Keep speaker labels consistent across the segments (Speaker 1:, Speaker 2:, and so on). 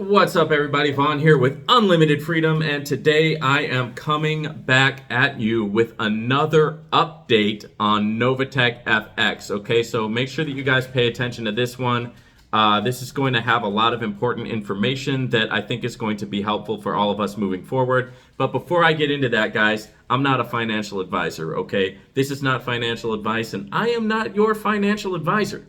Speaker 1: What's up, everybody? Vaughn here with Unlimited Freedom, and today I am coming back at you with another update on Novatechfx. Okay, so make sure that you guys pay attention to this one. This is going to have a lot of important information that I think is going to be helpful for all of us moving forward. But before I get into that, guys, I'm not a financial advisor, okay? This is not financial advice, and I am not your financial advisor.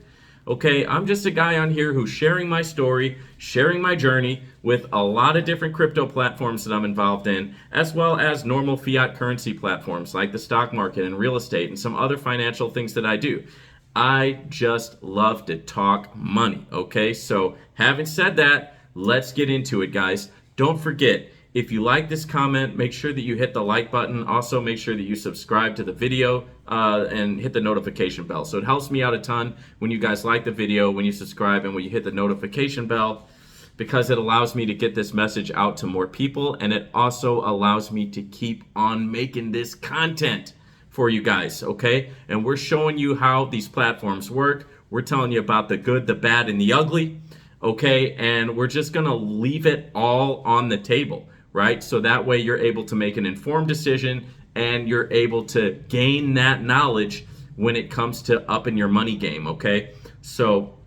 Speaker 1: Okay, I'm just a guy on here who's sharing my story, sharing my journey with a lot of different crypto platforms that I'm involved in, as well as normal fiat currency platforms like the stock market and real estate and some other financial things that I do. I just love to talk money, okay? So having said that, let's get into it, guys. Don't forget, if you like this comment, make sure that you hit the like button. Also, make sure that you subscribe to the video and hit the notification bell. So it helps me out a ton when you guys like the video, when you subscribe, and when you hit the notification bell, because it allows me to get this message out to more people, and it also allows me to keep on making this content for you guys, okay? And we're showing you how these platforms work. We're telling you about the good, the bad, and the ugly, okay? And we're just gonna leave it all on the table, right? So that way you're able to make an informed decision and you're able to gain that knowledge when it comes to upping your money game, okay? So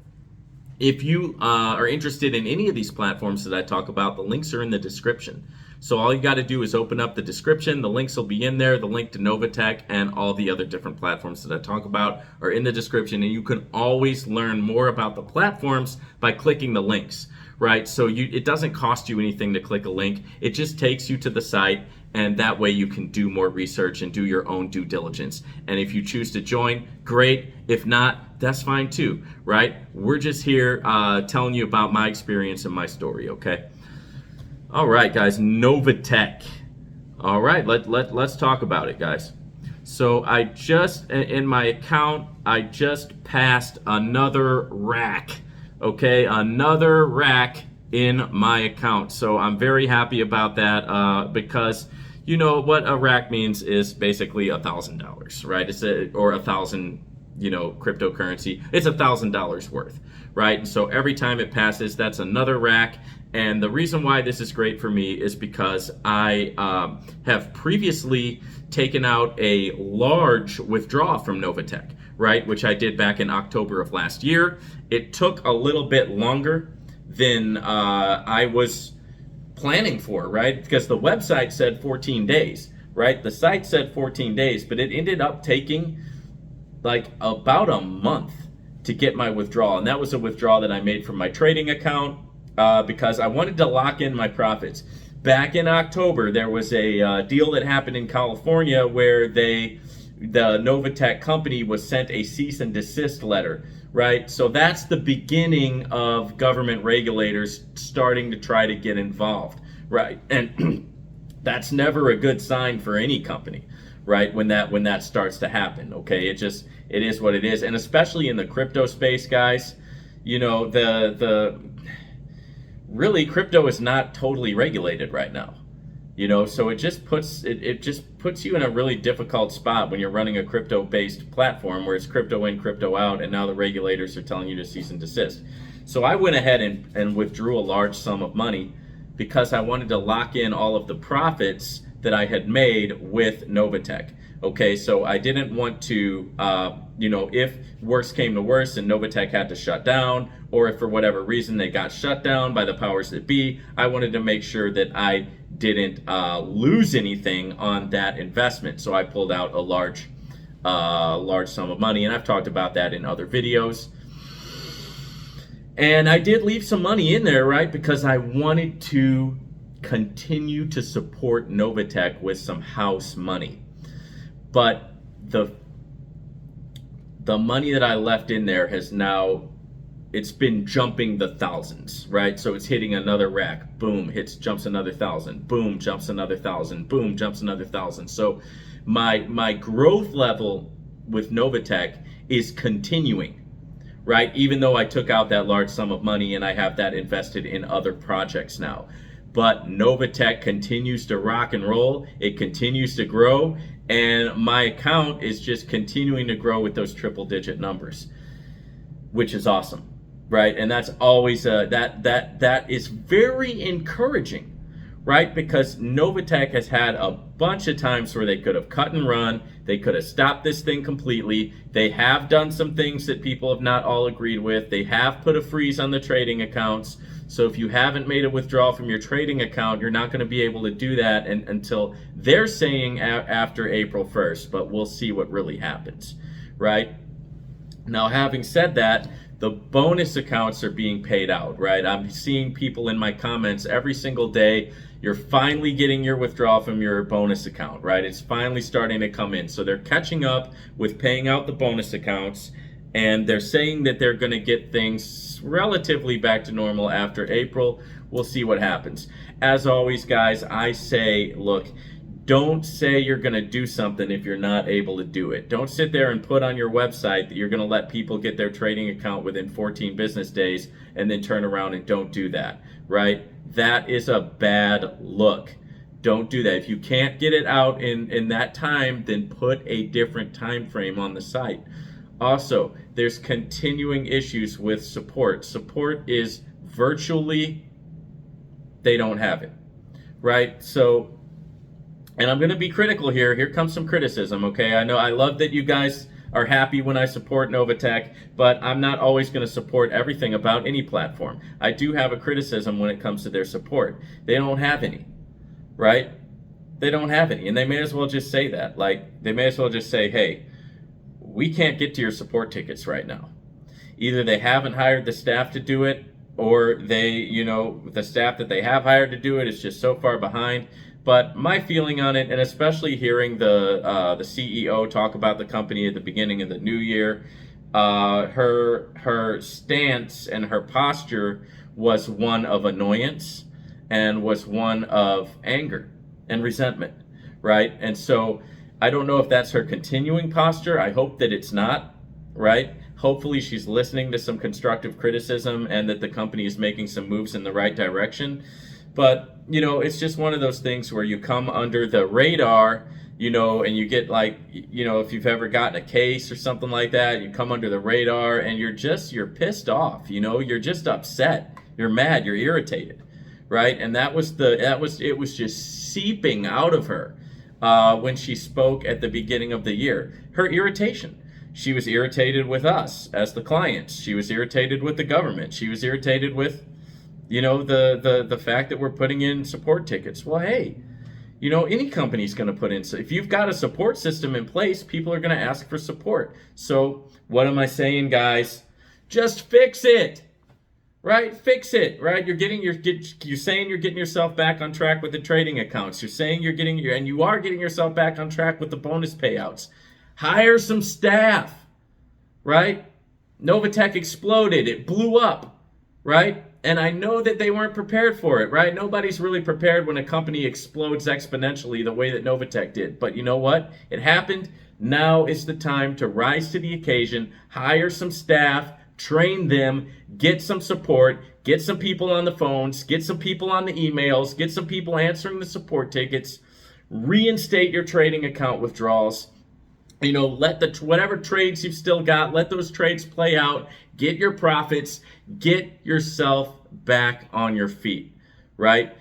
Speaker 1: if you are interested in any of these platforms that I talk about, the links are in the description. So all you got to do is open up the description. The links will be in there. The link to Novatech and all the other different platforms that I talk about are in the description. And you can always learn more about the platforms by clicking the links, right? So it doesn't cost you anything to click a link. It just takes you to the site, and that way you can do more research and do your own due diligence. And if you choose to join, great. If not, that's fine too, right? We're just here telling you about my experience and my story, okay? All right, guys, Novatech. All right, let's talk about it, guys. So I just, in my account, I just passed another rack, okay? Another rack in my account. So I'm very happy about that because you know what a rack means is basically $1,000, right? Or 1,000, cryptocurrency. It's $1,000 worth, right? And so every time it passes, that's another rack. And the reason why this is great for me is because I have previously taken out a large withdrawal from Novatech, right? Which I did back in October of last year. It took a little bit longer than I was planning for, right? Because the website said 14 days, right? The site said 14 days, but it ended up taking like about a month to get my withdrawal. And that was a withdrawal that I made from my trading account because I wanted to lock in my profits. Back in October, there was a deal that happened in California where the Novatech company was sent a cease and desist letter, right? So that's the beginning of government regulators starting to try to get involved, right? And that's never a good sign for any company, right? When that starts to happen, okay? It is what it is. And especially in the crypto space, guys, really crypto is not totally regulated right now. So it just puts you in a really difficult spot when you're running a crypto-based platform where it's crypto in, crypto out, and now the regulators are telling you to cease and desist. So I went ahead and withdrew a large sum of money because I wanted to lock in all of the profits that I had made with Novatech. Okay, so I didn't want to, if worse came to worse and Novatech had to shut down, or if for whatever reason they got shut down by the powers that be, I wanted to make sure that I didn't lose anything on that investment. So I pulled out a large sum of money, and I've talked about that in other videos. And I did leave some money in there, right, because I wanted to continue to support Novatech with some house money. But the money that I left in there has now, it's been jumping the thousands, right? So it's hitting another rack, boom, jumps another 1,000, boom, jumps another 1,000, boom, jumps another 1,000. So my growth level with Novatech is continuing, right? Even though I took out that large sum of money and I have that invested in other projects now. But Novatech continues to rock and roll, it continues to grow, and my account is just continuing to grow with those triple digit numbers, which is awesome. right? And that's always that is very encouraging, right? Because Novatech has had a bunch of times where they could have cut and run, they could have stopped this thing completely. They have done some things that people have not all agreed with. They have put a freeze on the trading accounts. So if you haven't made a withdrawal from your trading account, you're not going to be able to do that until they're saying after April 1st, but we'll see what really happens, right? Now, having said that, the bonus accounts are being paid out, right? I'm seeing people in my comments every single day. You're finally getting your withdrawal from your bonus account, right? It's finally starting to come in. So they're catching up with paying out the bonus accounts, and they're saying that they're going to get things relatively back to normal after April. We'll see what happens. As always, guys, I say, look, don't say you're going to do something if you're not able to do it. Don't sit there and put on your website that you're going to let people get their trading account within 14 business days and then turn around and don't do that, right? That is a bad look. Don't do that. If you can't get it out in that time, then put a different time frame on the site. Also, there's continuing issues with support. Support is virtually, they don't have it, right? So, and I'm going to be critical here. Here comes some criticism, okay? I know I love that you guys are happy when I support Novatech, but I'm not always going to support everything about any platform. I do have a criticism when it comes to their support. They don't have any, right? They don't have any, and they may as well just say that. Like, they may as well just say, hey, we can't get to your support tickets right now. Either they haven't hired the staff to do it, or they, the staff that they have hired to do it is just so far behind. But my feeling on it, and especially hearing the CEO talk about the company at the beginning of the new year, her stance and her posture was one of annoyance and was one of anger and resentment, right? And so I don't know if that's her continuing posture. I hope that it's not, right? Hopefully she's listening to some constructive criticism and that the company is making some moves in the right direction. But, it's just one of those things where you come under the radar, and you get like, if you've ever gotten a case or something like that, you come under the radar and you're pissed off, you're just upset, you're mad, you're irritated, right? And it was just seeping out of her when she spoke at the beginning of the year. Her irritation. She was irritated with us as the clients. She was irritated with the government. She was irritated with the fact that we're putting in support tickets. Well, hey, any company's going to put in, so if you've got a support system in place, people are going to ask for support. So what am I saying, guys? Just fix it, right? Fix it, right? You're saying you're getting yourself back on track with the trading accounts. You're saying you are getting yourself back on track with the bonus payouts. Hire some staff, right? Novatech exploded. It blew up, right? And I know that they weren't prepared for it, right? Nobody's really prepared when a company explodes exponentially the way that Novatech did. But you know what? It happened. Now is the time to rise to the occasion, hire some staff, train them, get some support, get some people on the phones, get some people on the emails, get some people answering the support tickets, reinstate your trading account withdrawals. Let whatever trades you've still got, let those trades play out, get your profits, get yourself back on your feet, right?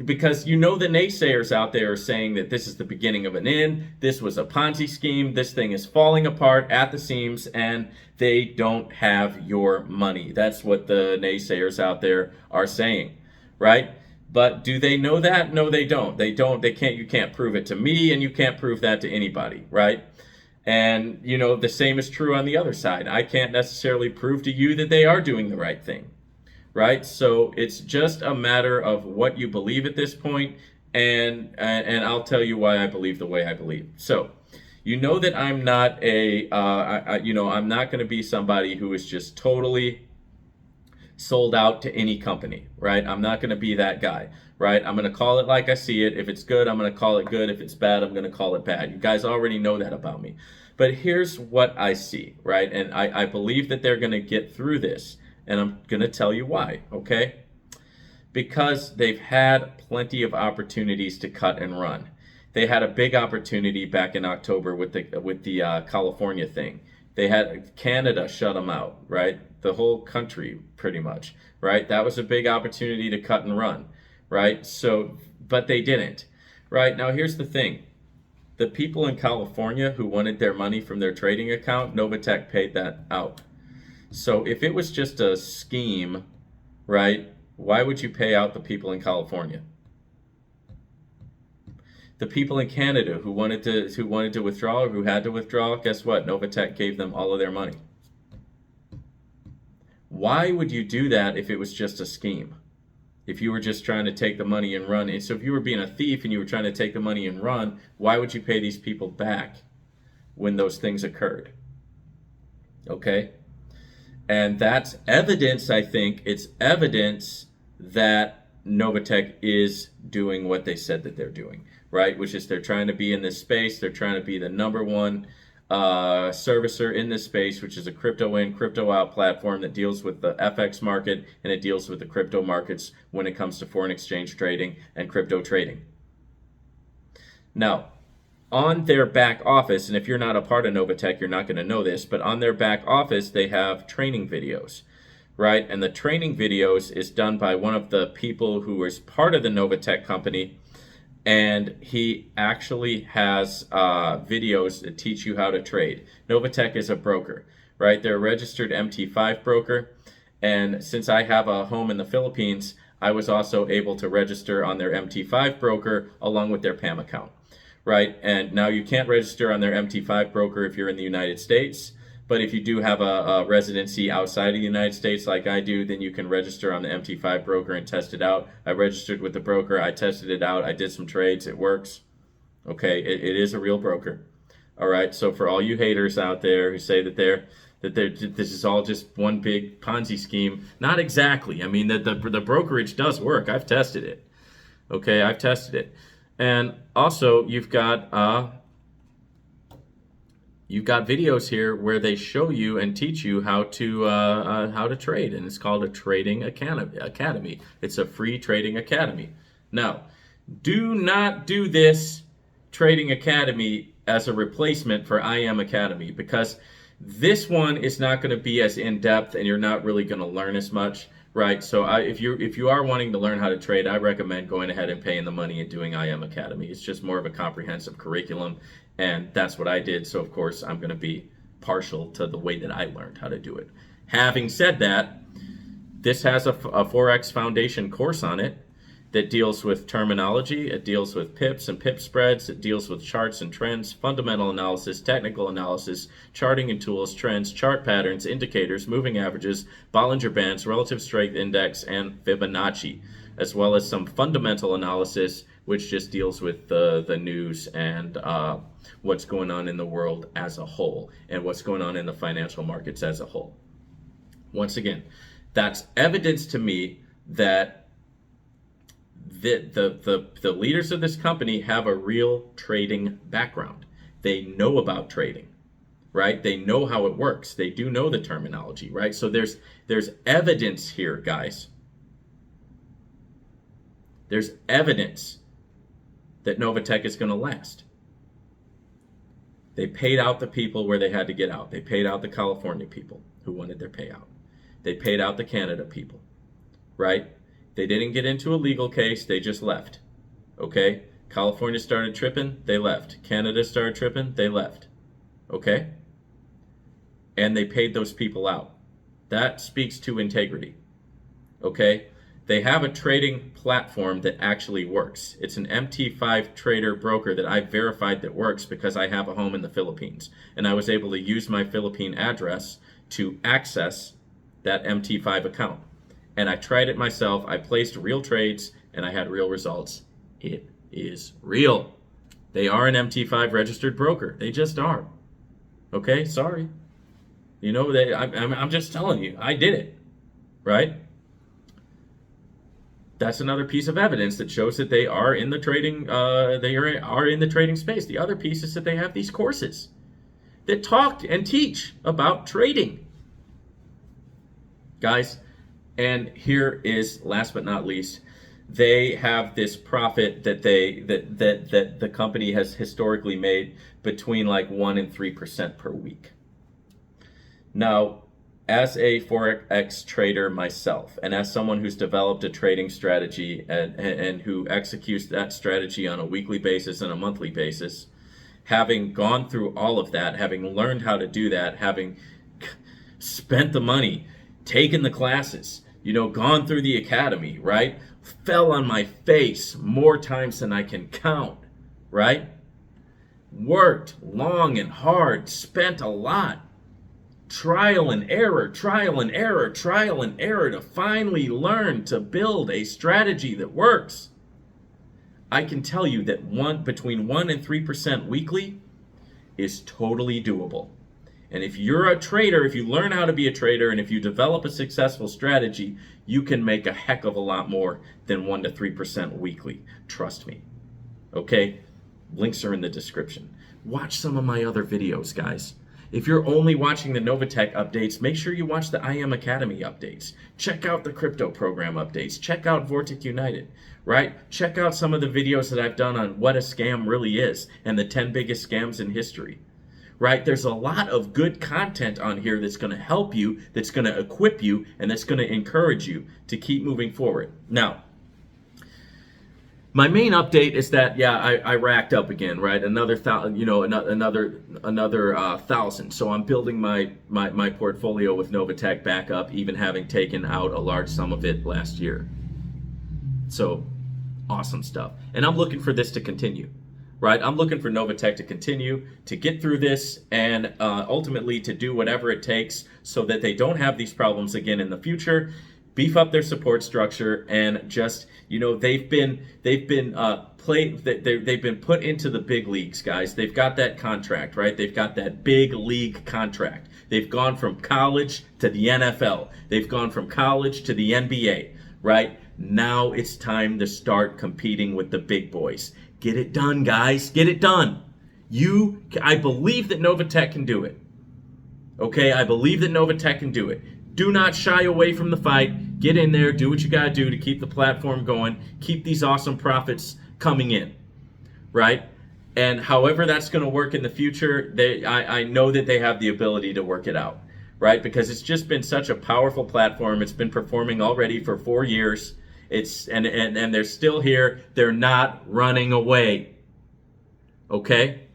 Speaker 1: Because the naysayers out there are saying that this is the beginning of an end, this was a Ponzi scheme, this thing is falling apart at the seams, and they don't have your money. That's what the naysayers out there are saying, right? But do they know that? No, they don't. You can't prove it to me, and you can't prove that to anybody, right? And, the same is true on the other side. I can't necessarily prove to you that they are doing the right thing, right? So it's just a matter of what you believe at this point, and I'll tell you why I believe the way I believe. So, that I'm not I'm not going to be somebody who is just totally sold out to any company, right? I'm not going to be that guy, right? I'm going to call it like I see it. If it's good, I'm going to call it good. If it's bad, I'm going to call it bad. You guys already know that about me. But here's what I see, right? And I believe that they're going to get through this. And I'm going to tell you why, okay? Because they've had plenty of opportunities to cut and run. They had a big opportunity back in October with the California thing. They had Canada shut them out, right? the whole country pretty much, right? That was a big opportunity to cut and run, right? So, but they didn't, right? Now here's the thing. The people in California who wanted their money from their trading account, Novatech paid that out. So if it was just a scheme, right, why would you pay out the people in California? The people in Canada who wanted to withdraw or who had to withdraw, guess what? Novatech gave them all of their money. Why would you do that if it was just a scheme? If you were just trying to take the money and run. And so if you were being a thief and you were trying to take the money and run, why would you pay these people back when those things occurred? Okay? And that's evidence, I think, it's evidence that Novatech is doing what they said that they're doing, right? Which is they're trying to be in this space. They're trying to be the number one servicer in this space, which is a crypto in, crypto out platform that deals with the FX market and it deals with the crypto markets when it comes to foreign exchange trading and crypto trading. Now, on their back office, and if you're not a part of Novatech, you're not going to know this, but on their back office, they have training videos, right? And the training videos is done by one of the people who is part of the Novatech company. And he actually has videos that teach you how to trade. Novatech is a broker, right? They're a registered MT5 broker. And since I have a home in the Philippines, I was also able to register on their MT5 broker along with their PAM account, right? And now you can't register on their MT5 broker if you're in the United States. But if you do have a residency outside of the United States like I do, then you can register on the MT5 broker and test it out. I registered with the broker. I tested it out. I did some trades. It works. Okay, it is a real broker. All right, so for all you haters out there who say that this is all just one big Ponzi scheme, not exactly. I mean, the brokerage does work. I've tested it. Okay, I've tested it. And also, you've got videos here where they show you and teach you how to trade, and it's called a trading academy. It's a free trading academy. Now, do not do this trading academy as a replacement for IM Academy, because this one is not going to be as in-depth and you're not really going to learn as much, right? So if you are wanting to learn how to trade, I recommend going ahead and paying the money and doing IM Academy. It's just more of a comprehensive curriculum. And that's what I did, so of course I'm going to be partial to the way that I learned how to do it. Having said that, this has a Forex Foundation course on it that deals with terminology, it deals with pips and pip spreads, it deals with charts and trends, fundamental analysis, technical analysis, charting and tools, trends, chart patterns, indicators, moving averages, Bollinger Bands, relative strength index, and Fibonacci, as well as some fundamental analysis, which just deals with the news and what's going on in the world as a whole and what's going on in the financial markets as a whole. Once again, that's evidence to me that the leaders of this company have a real trading background. They know about trading, right? They know how it works. They do know the terminology, right? So there's evidence here, guys. There's evidence that Novatech is going to last. They paid out the people where they had to get out. They paid out the California people who wanted their payout. They paid out the Canada people, right? They didn't get into a legal case. They just left, okay? California started tripping. They left. Canada started tripping. They left, okay? And they paid those people out. That speaks to integrity, okay? They have a trading platform that actually works. It's an MT5 trader broker that I verified that works because I have a home in the Philippines. And I was able to use my Philippine address to access that MT5 account. And I tried it myself. I placed real trades and I had real results. It is real. They are an MT5 registered broker. They just are. Okay, sorry. You know, I'm just telling you, I did it, right? That's another piece of evidence that shows that they are in the trading. They are in the trading space. The other piece is that they have these courses that talk and teach about trading, guys. And here is, last but not least, they have this profit that that the company has historically made between like 1% and 3% per week. Now, as a Forex trader myself, and as someone who's developed a trading strategy and who executes that strategy on a weekly basis and a monthly basis, having gone through all of that, having learned how to do that, having spent the money, taken the classes, gone through the academy, right? Fell on my face more times than I can count, right? Worked long and hard, spent a lot. Trial and error, trial and error, trial and error to finally learn to build a strategy that works. I can tell you that between 1 and 3% weekly is totally doable. And if you're a trader, if you learn how to be a trader, and if you develop a successful strategy, you can make a heck of a lot more than 1 to 3% weekly. Trust me. Okay? Links are in the description. Watch some of my other videos, guys. If you're only watching the Novatech updates, make sure you watch the I Am Academy updates. Check out the crypto program updates. Check out VORTIC United, right? Check out some of the videos that I've done on what a scam really is and the 10 biggest scams in history, right? There's a lot of good content on here that's going to help you, that's going to equip you, and that's going to encourage you to keep moving forward. Now, my main update is that, I racked up again, right? Another thousand. So I'm building my portfolio with Novatech back up, even having taken out a large sum of it last year. So awesome stuff. And I'm looking for this to continue, right? I'm looking for Novatech to continue to get through this and ultimately to do whatever it takes so that they don't have these problems again in the future. Beef up their support structure and just, they've been put into the big leagues, guys. They've got that contract, right? They've got that big league contract. They've gone from college to the NFL. They've gone from college to the NBA, right? Now it's time to start competing with the big boys. Get it done, guys. Get it done. I believe that Novatech can do it. Okay, I believe that Novatech can do it. Do not shy away from the fight. Get in there. Do what you got to do to keep the platform going. Keep these awesome profits coming in, right? And however that's going to work in the future, I know that they have the ability to work it out, right? Because it's just been such a powerful platform. It's been performing already for 4 years. And they're still here. They're not running away, okay?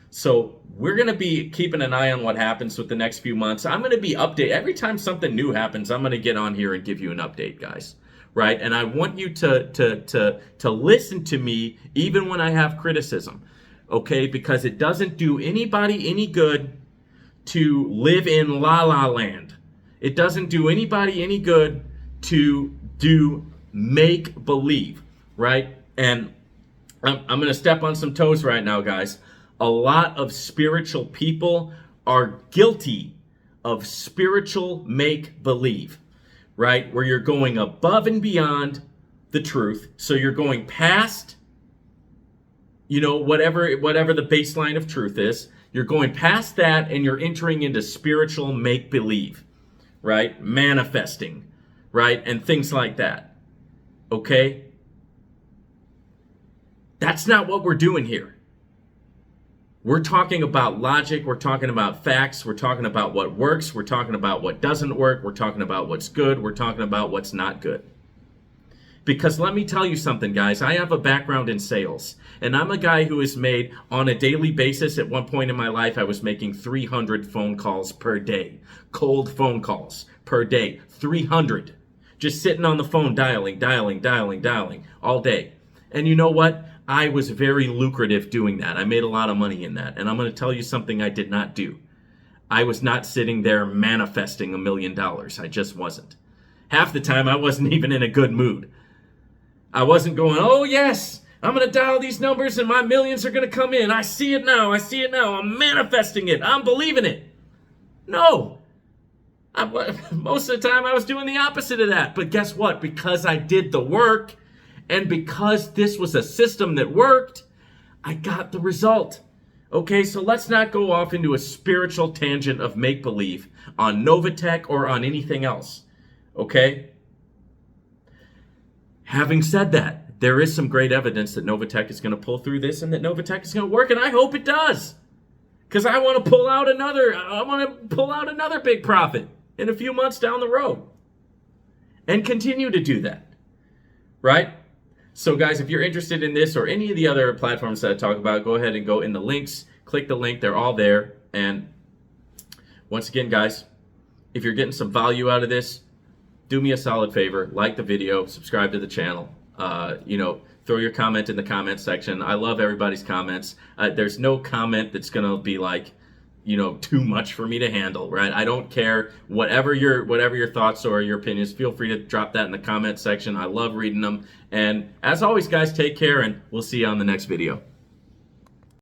Speaker 1: So we're going to be keeping an eye on what happens with the next few months. I'm going to be updated. Every time something new happens, I'm going to get on here and give you an update, guys. Right? And I want you to listen to me even when I have criticism. Okay? Because it doesn't do anybody any good to live in la-la land. It doesn't do anybody any good to do make-believe. Right? And I'm going to step on some toes right now, guys. A lot of spiritual people are guilty of spiritual make-believe, right? Where you're going above and beyond the truth. So you're going past, whatever the baseline of truth is. You're going past that and you're entering into spiritual make-believe, right? Manifesting, right? And things like that, okay? That's not what we're doing here. We're talking about logic, we're talking about facts, we're talking about what works, we're talking about what doesn't work, we're talking about what's good, we're talking about what's not good. Because let me tell you something, guys, I have a background in sales, and I'm a guy who has made, on a daily basis, at one point in my life, I was making 300 phone calls per day. Cold phone calls per day, 300. Just sitting on the phone, dialing all day. And you know what? I was very lucrative doing that. I made a lot of money in that. And I'm going to tell you something I did not do. I was not sitting there manifesting $1 million. I just wasn't. Half the time, I wasn't even in a good mood. I wasn't going, oh, yes, I'm going to dial these numbers and my millions are going to come in. I see it now. I'm manifesting it. I'm believing it. No. Most of the time, I was doing the opposite of that. But guess what? Because I did the work, and because this was a system that worked, I got the result. Okay, so let's not go off into a spiritual tangent of make-believe on Novatech or on anything else. Okay? Having said that, there is some great evidence that Novatech is going to pull through this and that Novatech is going to work, and I hope it does. Because I want to pull out another big profit. in a few months down the road. And continue to do that, right? So guys, if you're interested in this or any of the other platforms that I talk about, go ahead and go in the links, click the link, they're all there. And once again, guys, if you're getting some value out of this, do me a solid favor, like the video, subscribe to the channel, throw your comment in the comment section. I love everybody's comments. There's no comment that's gonna be like, too much for me to handle, right? I don't care. Whatever your thoughts or your opinions, feel free to drop that in the comment section. I love reading them. And as always, guys, take care, and we'll see you on the next video.